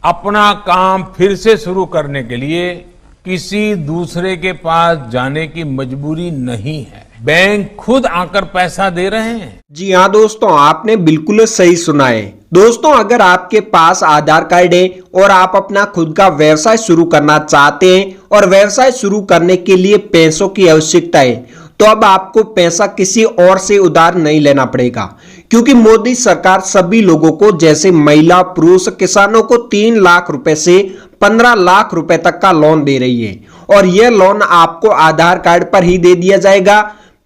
अपना काम फिर से शुरू करने के लिए किसी दूसरे के पास जाने की मजबूरी नहीं है। बैंक खुद आकर पैसा दे रहे हैं। जी हाँ दोस्तों, आपने बिल्कुल सही सुना है। दोस्तों, अगर आपके पास आधार कार्ड है और आप अपना खुद का व्यवसाय शुरू करना चाहते हैं और व्यवसाय शुरू करने के लिए पैसों की आवश्यकता है, तो अब आपको पैसा किसी और से उधार नहीं लेना पड़ेगा, क्योंकि मोदी सरकार सभी लोगों को, जैसे महिला, पुरुष, किसानों को 3 लाख रुपए से 15 लाख रुपए तक का लोन दे रही है और यह लोन आपको आधार कार्ड पर ही दे दिया जाएगा।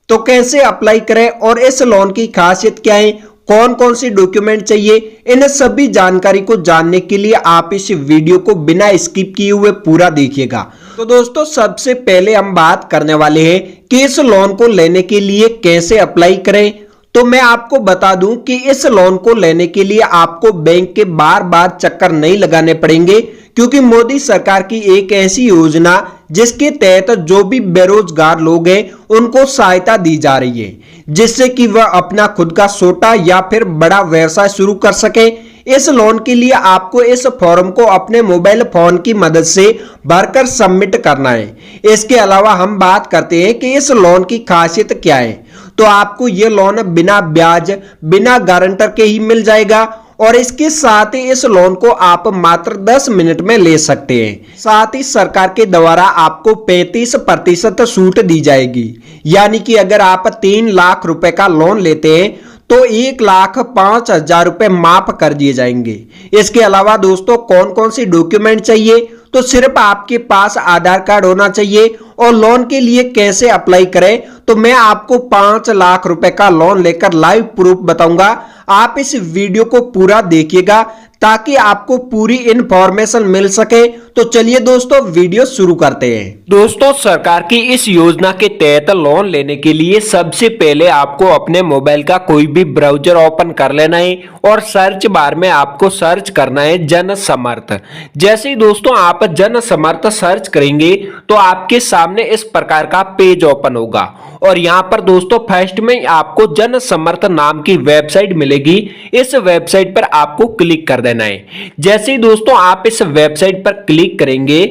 तो कैसे अप्लाई करें और इस लोन की खासियत क्या है, कौन कौन सी डॉक्यूमेंट चाहिए, इन सभी जानकारी को जानने के लिए आप इस वीडियो को बिना स्किप किए हुए पूरा देखिएगा। तो दोस्तों, सबसे पहले हम बात करने वाले हैं कि इस लोन को लेने के लिए कैसे अप्लाई करें। तो मैं आपको बता दूं कि इस लोन को लेने के लिए आपको बैंक के बार बार चक्कर नहीं लगाने पड़ेंगे, क्योंकि मोदी सरकार की एक ऐसी योजना जिसके तहत जो भी बेरोजगार लोग हैं उनको सहायता दी जा रही है, जिससे कि वह अपना खुद का छोटा या फिर बड़ा व्यवसाय शुरू कर सके। इस लोन के लिए आपको इस फॉर्म को अपने मोबाइल फोन की मदद से भरकर सबमिट करना है। इसके अलावा हम बात करते हैं कि इस लोन की खासियत क्या है। तो आपको यह लोन बिना ब्याज, बिना गारंटर के ही मिल जाएगा और इसके साथ ही इस लोन को आप मात्र 10 मिनट में ले सकते हैं। साथ ही सरकार के द्वारा आपको 35% छूट दी जाएगी, यानी कि अगर आप 3 लाख रुपए का लोन लेते हैं तो 1,05,000 रुपए माफ कर दिए जाएंगे। इसके अलावा दोस्तों, कौन कौन सी डॉक्यूमेंट चाहिए, तो सिर्फ आपके पास आधार कार्ड होना चाहिए। और लोन के लिए कैसे अप्लाई करें, तो मैं आपको 5 लाख रुपए का लोन लेकर लाइव प्रूफ बताऊंगा। आप इस वीडियो को पूरा देखिएगा ताकि आपको पूरी इंफॉर्मेशन मिल सके। तो चलिए दोस्तों, वीडियो शुरू करते हैं। दोस्तों, सरकार की इस योजना के तहत लोन लेने के लिए सबसे पहले आपको अपने मोबाइल का कोई भी ब्राउजर ओपन कर लेना है और सर्च बार में आपको सर्च करना है जन समर्थ। जैसे ही दोस्तों आप जन समर्थ सर्च करेंगे तो आपके सामने इस प्रकार का पेज ओपन होगा और यहाँ पर दोस्तों फर्स्ट में आपको जन समर्थ नाम की वेबसाइट मिलेगी। इस वेबसाइट पर आपको क्लिक कर देना है। जैसे ही दोस्तों आप इस वेबसाइट पर क्लिक करेंगे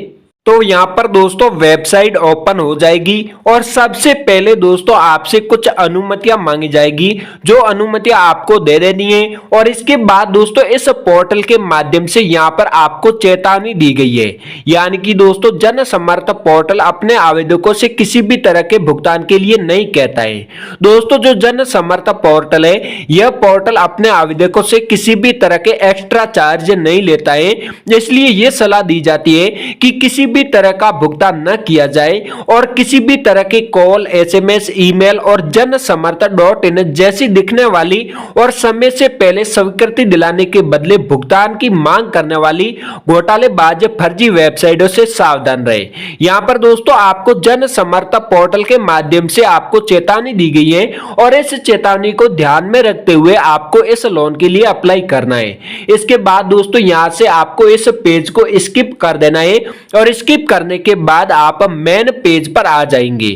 तो यहाँ पर दोस्तों वेबसाइट ओपन हो जाएगी और सबसे पहले दोस्तों आपसे कुछ अनुमतियां मांगी जाएगी, जो अनुमतियां आपको दे देनी है। और इसके बाद दोस्तों इस पोर्टल के माध्यम से यहाँ पर आपको चेतावनी दी गई है, यानी कि दोस्तों जन समर्थ पोर्टल अपने आवेदकों से किसी भी तरह के भुगतान के लिए नहीं कहता है। दोस्तों, जो जन समर्थ पोर्टल है, यह पोर्टल अपने आवेदकों से किसी भी तरह के एक्स्ट्रा चार्ज नहीं लेता है, इसलिए यह सलाह दी जाती है कि किसी भी तरह का भुगतान न किया जाए और किसी भी तरह के कॉल, एसएमएस, ईमेल और जनसमर्थ.in जैसी दिखने वाली और समय से पहले स्वीकृति दिलाने के बदले भुगतान की मांग करने वाली घोटालेबाज फर्जी वेबसाइटों से सावधान रहे। यहां पर दोस्तों आपको जनसमर्थ पोर्टल के माध्यम से आपको चेतावनी दी गई है और इस चेतावनी को ध्यान में रखते हुए आपको इस लोन के लिए अप्लाई करना है। इसके बाद दोस्तों यहां से आपको इस पेज को स्किप कर देना है और स्किप करने के बाद आप मेन पेज पर आ जाएंगे।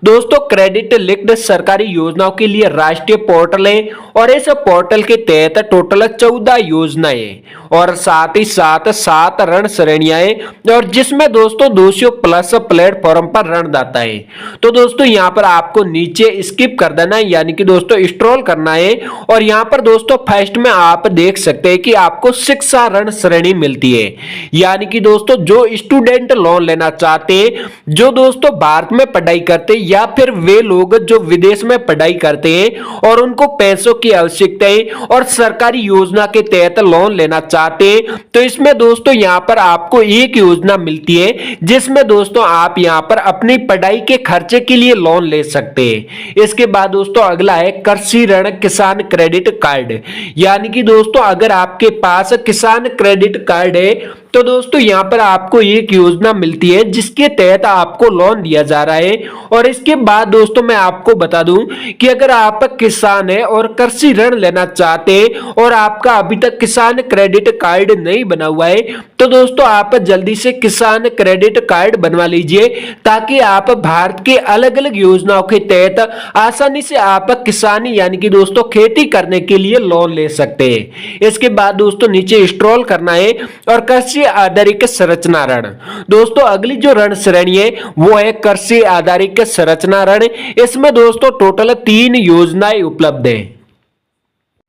दोस्तों, क्रेडिट लिंक्ड सरकारी योजनाओं के लिए राष्ट्रीय पोर्टल है और इस पोर्टल के तहत टोटल 14 योजनाएं और साथ ही साथ 7 ऋण श्रेणियां हैं और जिसमें दोस्तों 200 प्लस प्लेटफॉर्म पर ऋणदाता है। तो दोस्तों यहां पर आपको नीचे स्किप कर देना है, यानी कि दोस्तों स्क्रॉल करना है और यहां पर दोस्तों फर्स्ट में आप देख सकते हैं कि आपको शिक्षा ऋण श्रेणी मिलती है, यानी कि दोस्तों जो स्टूडेंट लोन लेना चाहते हैं, जो दोस्तों भारत में पढ़ाई करते हैं या फिर वे लोग जो विदेश में पढ़ाई करते हैं और उनको पैसों की आवश्यकता है और सरकारी योजना के तहत लोन लेना चाहते हैं, तो इसमें दोस्तों यहां पर आपको एक योजना मिलती है जिसमें दोस्तों आप यहां पर अपनी पढ़ाई के खर्चे के लिए लोन ले सकते हैं। इसके बाद दोस्तों अगला है कृषि ऋण किसान क्रेडिट कार्ड, यानी कि दोस्तों अगर आपके पास किसान क्रेडिट कार्ड है तो दोस्तों यहां पर आपको एक योजना मिलती है जिसके तहत आपको लोन दिया जा रहा है। और इसके बाद दोस्तों मैं आपको बता दूं कि अगर आप किसान हैं और कृषि ऋण लेना चाहते हैं और आपका अभी तक किसान क्रेडिट कार्ड नहीं बना हुआ है तो दोस्तों आप जल्दी से किसान क्रेडिट कार्ड बनवा लीजिए, ताकि आप भारत के अलग अलग योजनाओं के तहत आसानी से आप किसानी यानी कि दोस्तों खेती करने के लिए लोन ले सकते हैं। इसके बाद दोस्तों नीचे स्क्रॉल करना है और कृषि आधारित संरचना ऋण। दोस्तों अगली जो ऋण श्रेणी है वो है कृषि आधारित संरचना ऋण। इसमें दोस्तों टोटल 3 योजनाएं उपलब्ध है।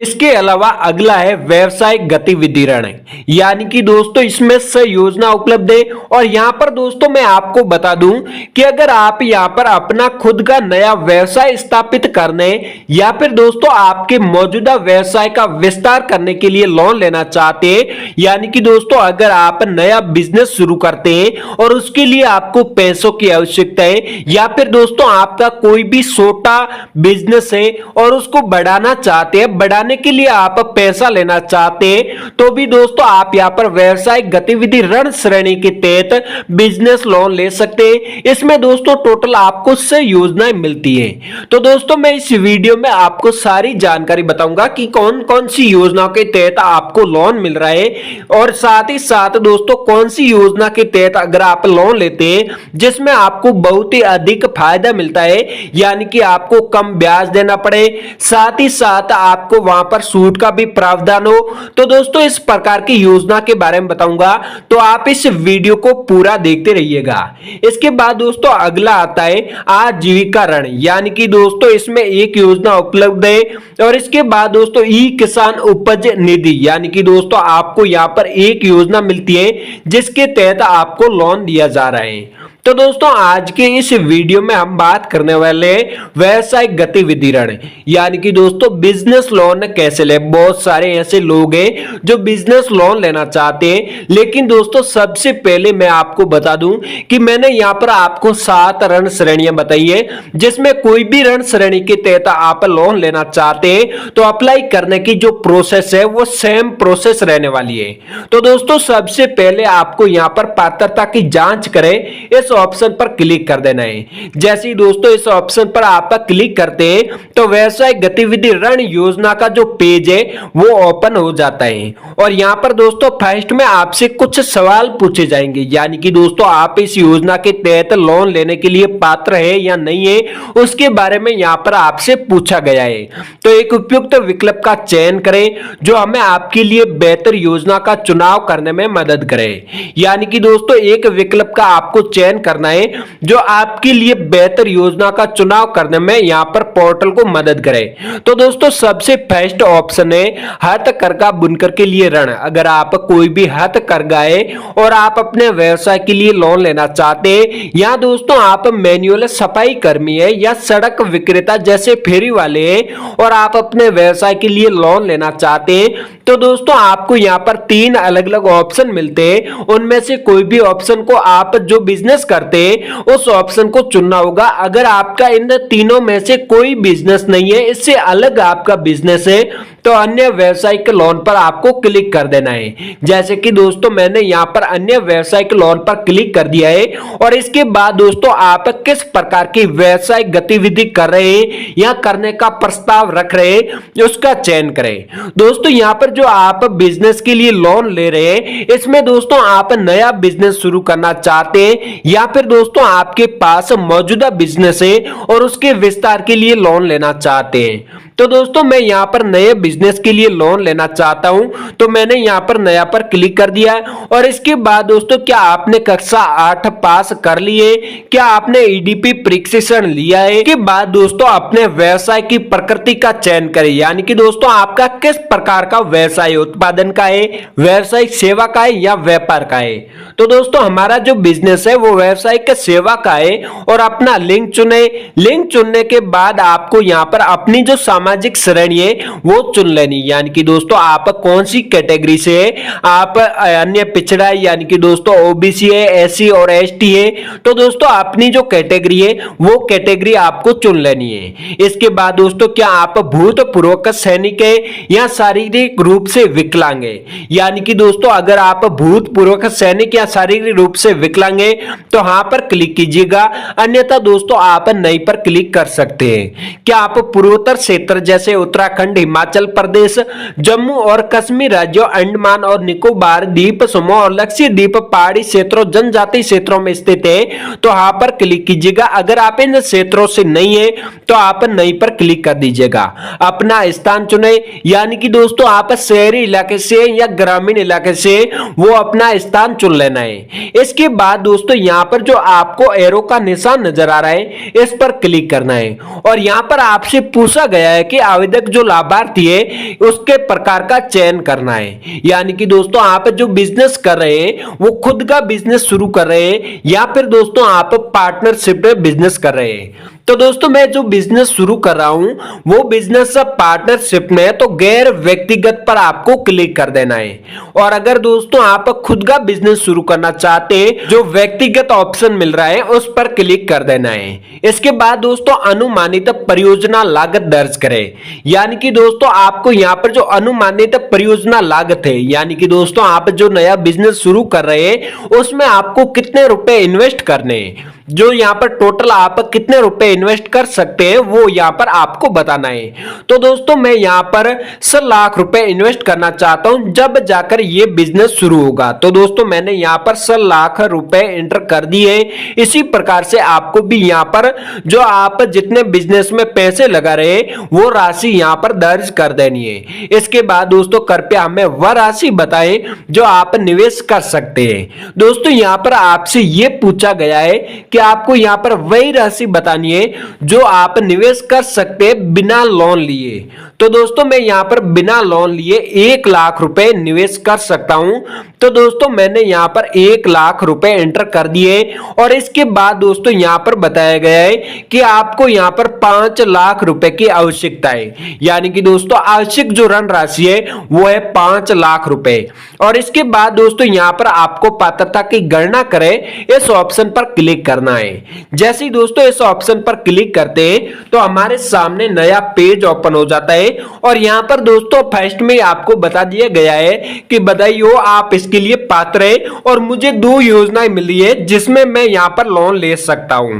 इसके अलावा अगला है व्यवसायिक गतिविधि ऋण, यानी कि दोस्तों इसमें 6 योजना उपलब्ध है। और यहां पर दोस्तों मैं आपको बता दूं कि अगर आप यहां पर अपना खुद का नया व्यवसाय स्थापित करने या फिर दोस्तों आपके मौजूदा व्यवसाय का विस्तार करने के लिए लोन लेना चाहते हैं, यानी कि दोस्तों अगर आप नया बिजनेस शुरू करते हैं और उसके लिए आपको पैसों की आवश्यकता है, या फिर दोस्तों आपका कोई भी छोटा बिजनेस है और उसको बढ़ाना चाहते हैं, बढ़ाने के लिए आप पैसा लेना चाहते हैं, तो भी दोस्तों आप यहां पर व्यवसायिक गतिविधि ऋण श्रेणी के तहत बिजनेस लोन ले सकते हैं। इसमें दोस्तों टोटल आपको 6 योजनाएं मिलती हैं। तो दोस्तों मैं इस वीडियो में आपको सारी जानकारी बताऊंगा कि कौन कौन सी योजनाओं के तहत आपको लोन मिल रहा है, और साथ ही साथ दोस्तों कौन सी योजना के तहत अगर आप लोन लेते हैं जिसमें आपको बहुत ही अधिक फायदा मिलता है, यानी कि आपको कम ब्याज देना पड़े, साथ ही साथ आपको वहां पर सूद का भी प्रावधान हो। तो दोस्तों इस प्रकार की योजना के बारे में बताऊंगा, तो आप इस वीडियो को पूरा देखते रहिएगा। इसके बाद दोस्तों अगला आता है आजीविका ऋण, यानी कि दोस्तों इसमें एक योजना उपलब्ध है। और इसके बाद दोस्तों ई किसान उपज निधि, यानी कि दोस्तों आपको यहां पर एक योजना मिलती है जिसके तहत आपको लोन दिया जा रहा है। तो दोस्तों आज के इस वीडियो में हम बात करने वाले हैं व्यवसायिक गतिविधि ऋण, यानी कि दोस्तों बिजनेस लोन कैसे ले। बहुत सारे ऐसे लोग हैं जो बिजनेस लोन लेना चाहते हैं, लेकिन दोस्तों सबसे पहले मैं आपको बता दूं कि मैंने यहां पर आपको 7 ऋण श्रेणियां बताई है, जिसमें कोई भी ऋण श्रेणी के तहत आप लोन लेना चाहते हैं तो अप्लाई करने की जो प्रोसेस है वो सेम प्रोसेस रहने वाली है। तो दोस्तों सबसे पहले आपको यहां पर पात्रता की जांच करें, इस ऑप्शन पर क्लिक कर देना है। जैसे ही दोस्तों इस ऑप्शन पर आप क्लिक करते हैं तो व्यवसायिक गतिविधि ऋण योजना का जो पेज है वो ओपन हो जाता है। और यहां पर दोस्तों फर्स्ट में आपसे कुछ सवाल पूछे जाएंगे, यानी कि दोस्तों आप इस योजना के तहत लोन लेने के लिए पात्र है या नहीं है, उसके बारे में यहां पर आपसे पूछा गया है। तो एक उपयुक्त विकल्प का चयन करें जो हमें आपके लिए बेहतर योजना का चुनाव करने में मदद करे। यानी कि दोस्तों एक विकल्प का आपको चयन करना है जो आपके लिए बेहतर योजना का चुनाव करने में यहां पर पोर्टल को मदद करे। तो दोस्तों सबसे फर्स्ट ऑप्शन है हथकरघा बुनकर के लिए ऋण। अगर आप कोई भी हथकरघा है और आप अपने व्यवसाय के लिए लोन लेना चाहते हैं, या दोस्तों आप मैनुअल सफाई कर्मी है या सड़क विक्रेता जैसे फेरी वाले हैं और आप अपने व्यवसाय के लिए लोन लेना चाहते हैं, तो दोस्तों आपको यहां पर 3 अलग अलग ऑप्शन मिलते हैं। उनमें से कोई भी ऑप्शन को आप जो बिजनेस करते हैं उस ऑप्शन को चुनना होगा। अगर आपका इन तीनों में से कोई बिजनेस नहीं है, इससे अलग आपका बिजनेस है, तो अन्य व्यवसायिक लोन पर आपको क्लिक कर देना है। जैसे कि दोस्तों मैंने यहां पर अन्य व्यवसायिक लोन पर क्लिक कर दिया है। और इसके बाद दोस्तों आप किस प्रकार की व्यवसायिक गतिविधि कर रहे हैं या करने का प्रस्ताव रख रहे हैं उसका चयन करें। दोस्तों यहां पर जो आप बिजनेस के लिए लोन ले रहे हैं, इसमें दोस्तों आप नया बिजनेस शुरू करना चाहते हैं या फिर दोस्तों आपके पास मौजूदा बिजनेस है और उसके विस्तार के लिए लोन लेना चाहते हैं। तो दोस्तों मैं यहां पर नए बिजनेस के लिए लोन लेना चाहता हूं, तो मैंने यहां पर नया पर क्लिक कर दिया। और इसके बाद दोस्तों क्या आपने कक्षा 8 पास कर लिए, क्या आपने ईडीपी प्रशिक्षण लिया है। के बाद दोस्तों अपने व्यवसाय की प्रकृति का चयन करें, यानी कि दोस्तों आपका किस प्रकार का व्यवसाय, उत्पादन का है, व्यवसायिक सेवा का है या व्यापार का है। तो दोस्तों हमारा जो बिजनेस है वो व्यवसायिक सेवा का है। और अपना लिंक चुने। लिंक चुनने के बाद आपको यहां पर अपनी जो सामाजिक श्रेणी है वो चुन लेनी, यानी कि दोस्तों आप कौन सी कैटेगरी से है, आप अन्य पिछड़ा है यानी कि दोस्तों ओबीसी है, एससी और एसटी है। तो दोस्तों अपनी जो कैटेगरी है वो कैटेगरी आपको चुन लेनी है। इसके बाद दोस्तों क्या आप भूतपूर्व सैनिक है या शारीरिक रूप से विकलांग है, यानी कि दोस्तों अगर आप भूतपूर्व सैनिक या शारीरिक रूप से विकलांग है तो हां पर क्लिक कीजिएगा, अन्यथा दोस्तों आप नहीं पर क्लिक कर सकते हैं। क्या आप पूर्वोत्तर क्षेत्र क्षेत्र जैसे उत्तराखंड, हिमाचल प्रदेश, जम्मू और कश्मीर राज्यों, अंडमान और निकोबार द्वीप समूह और लक्षद्वीप पहाड़ी क्षेत्रों, जनजातीय क्षेत्रों में स्थित है तो यहाँ पर क्लिक कीजिएगा। अगर आप इन क्षेत्रों से नहीं है तो आप नहीं पर क्लिक कर दीजिएगा। अपना स्थान चुने, यानी कि दोस्तों आप शहरी इलाके से या ग्रामीण इलाके से वो अपना स्थान चुन लेना है। इसके बाद दोस्तों यहाँ पर जो आपको एरो का निशान नजर आ रहा है इस पर क्लिक करना है और यहाँ पर आपसे पूछा गया है कि आवेदक जो लाभार्थी है उसके प्रकार का चयन करना है। यानी कि दोस्तों आप जो बिजनेस कर रहे हैं वो खुद का बिजनेस शुरू कर रहे हैं या फिर दोस्तों आप पार्टनरशिप में बिजनेस कर रहे हैं। तो दोस्तों मैं जो बिजनेस शुरू कर रहा हूं वो बिजनेस पार्टनरशिप में, तो गैर व्यक्तिगत पर आपको क्लिक कर देना है। और अगर दोस्तों आप खुद का बिजनेस शुरू करना चाहते हैं जो व्यक्तिगत ऑप्शन मिल रहा है उस पर क्लिक कर देना है। इसके बाद दोस्तों अनुमानित परियोजना लागत दर्ज करें। यानी कि दोस्तों आपको यहाँ पर जो अनुमानित परियोजना लागत है, यानी कि दोस्तों आप जो नया बिजनेस शुरू कर रहे हैं उसमें आपको कितने रुपए इन्वेस्ट करने हैं, जो यहाँ पर टोटल आप कितने रुपए इन्वेस्ट कर सकते हैं वो यहाँ पर आपको बताना है। तो दोस्तों मैं यहाँ पर 100 लाख रुपए इन्वेस्ट करना चाहता हूं जब जाकर ये बिजनेस शुरू होगा। तो दोस्तों मैंने यहाँ पर 100 लाख रुपए एंटर कर दिए। इसी प्रकार से आपको भी यहाँ पर जो आप जितने बिजनेस में पैसे लगा रहे वो राशि यहाँ पर दर्ज कर देनी है। इसके बाद दोस्तों कृपया हमें वह राशि बताएं जो आप निवेश कर सकते हैं। दोस्तों यहाँ पर आपसे ये पूछा गया है कि आपको यहां पर वही राशि बतानी है जो आप निवेश कर सकते हैं बिना लोन लिए। तो दोस्तों मैं यहां पर बिना लोन लिए 1 लाख रुपए निवेश कर सकता हूं। तो दोस्तों मैंने यहां पर 1 लाख रुपए एंटर कर दिए और इसके बाद दोस्तों यहां पर बताया गया है कि आपको यहां पर 5 लाख रुपए की आवश्यकता है। यानी कि दोस्तों आवश्यक जो ऋण राशि है वो है 5 लाख रुपए। और इसके बाद दोस्तों यहां पर आपको पात्रता की गणना करें इस ऑप्शन पर क्लिक करना है। जैसे ही दोस्तों इस ऑप्शन पर क्लिक करते हैं तो हमारे सामने नया पेज ओपन हो जाता है और यहां पर दोस्तों फर्स्ट में आपको बता दिया गया है कि बधाई आप इसके लिए पात्र हैं और मुझे 2 योजनाएं मिली है जिसमें मैं यहां पर लोन ले सकता हूं।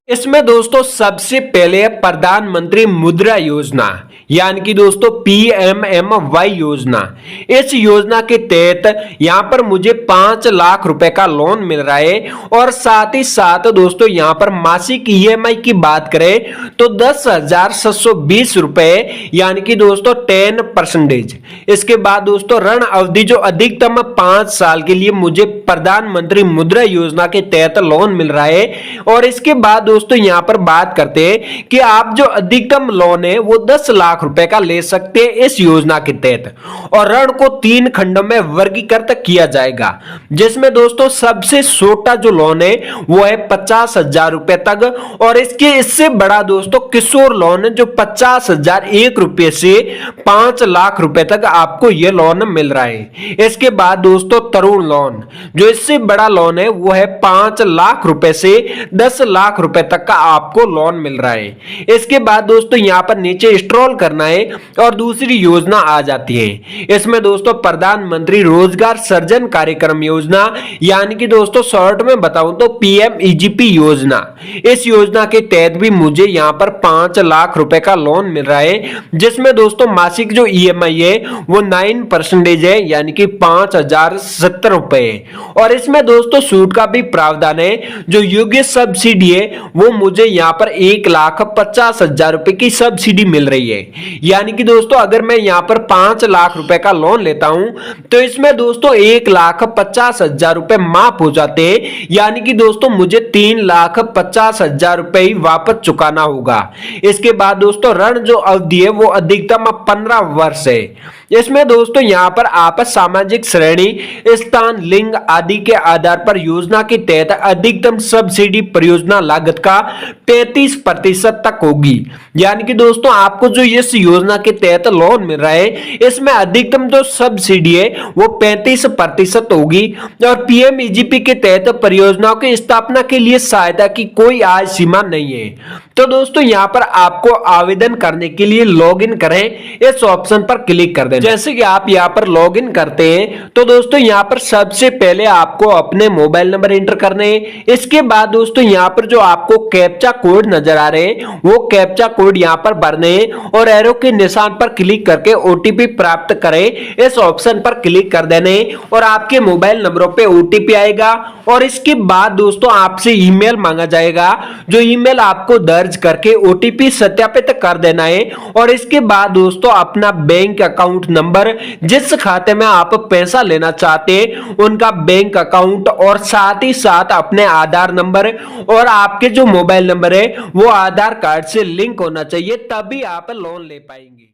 इसमें दोस्तों सबसे पहले है प्रधानमंत्री मुद्रा योजना, यानी कि दोस्तों PMMY योजना। इस योजना के तहत यहां पर मुझे 5 लाख रुपए का लोन मिल रहा है और साथ ही साथ दोस्तों यहां पर मासिक EMI की बात करें तो 10,720 रुपए, यानी कि दोस्तों 10%। इसके बाद दोस्तों ऋण अवधि जो अधिकतम 5 साल के लिए मुझे प्रधानमंत्री मुद्रा योजना के तहत लोन मिल रहा है। और इसके बाद दोस्तों यहां पर बात करते हैं कि आप जो अधिकतम लोन है वो 10 लाख रुपए का ले सकते हैं इस योजना के तहत। और ऋण को 3 खंडों में वर्गीकृत किया जाएगा, जिसमें दोस्तों सबसे छोटा जो लोन है वो है 50,000 रुपए तक और इससे बड़ा दोस्तों किशोर लोन है जो 50,001 रुपए से 5 लाख रुपए तक आपको यह लोन मिल रहा है। इसके बाद दोस्तों तरुण लोन जो इससे बड़ा लोन है वो है 5 लाख रुपए से 10 लाख रुपए तक का आपको लोन मिल रहा है। इसके बाद दोस्तों यहां पर नीचे स्क्रॉल करना है और दूसरी योजना आ जाती है। इसमें दोस्तों प्रधानमंत्री रोजगार सृजन कार्यक्रम योजना, यानी कि दोस्तों शॉर्ट में बताऊं तो PMEGP योजना। इस योजना के तहत भी मुझे यहां पर 5 लाख रुपए का लोन मिल रहा है, जिसमें दोस्तों मासिक जो EMI है वो 9% है, यानी कि 5,070 रुपए। और इसमें दोस्तों छूट का भी प्रावधान है। जो योग्य सब्सिडी है वो मुझे यहां पर 1,50,000 रुपए की सब्सिडी मिल रही है। यानी कि दोस्तों अगर मैं यहां पर 5 लाख रुपए का लोन लेता हूं तो इसमें दोस्तों 1,50,000 रुपए माफ हो जाते हैं। यानी कि दोस्तों मुझे 3,50,000 रुपए ही वापस चुकाना होगा। इसके बाद दोस्तों ऋण जो अवधि है वो अधिकतम 15 वर्ष है। इसमें दोस्तों यहां पर आप सामाजिक श्रेणी, स्थान, लिंग आदि के आधार पर योजना के तहत अधिकतम सब्सिडी परियोजना लागत का 35% तक होगी। यानी कि दोस्तों आपको जो इस योजना के तहत लोन मिल रहा है इसमें अधिकतम जो सब्सिडी है वो 35% होगी। और PMEGP के तहत परियोजनाओं की स्थापना के लिए सहायता की कोई आय सीमा नहीं है। तो दोस्तों यहाँ पर आपको आवेदन करने के लिए लॉगिन करें, इस ऑप्शन पर क्लिक कर दें। जैसे कि आप यहाँ पर लॉगिन करते हैं तो दोस्तों यहाँ पर सबसे पहले आपको अपने मोबाइल नंबर एंटर करने हैं। इसके बाद दोस्तों यहाँ पर जो आपको कैप्चा कोड नजर आ रहे हैं वो कैप्चा कोड यहाँ पर भरने हैं और एरो के निशान पर क्लिक करके ओटीपी प्राप्त करें, इस ऑप्शन पर क्लिक कर देने और आपके मोबाइल नंबरों पे ओटीपी आएगा और इसके बाद दोस्तों आपसे ईमेल मांगा जाएगा, जो ईमेल आपको दर्ज करके ओटीपी सत्यापित कर देना है और इसके बाद दोस्तों अपना बैंक अकाउंट नंबर, जिस खाते में आप पैसा लेना चाहते हैं उनका बैंक अकाउंट और साथ ही साथ अपने आधार नंबर और आपके जो मोबाइल नंबर है वो आधार कार्ड से लिंक होना चाहिए, तभी आप लोन ले पाएंगे।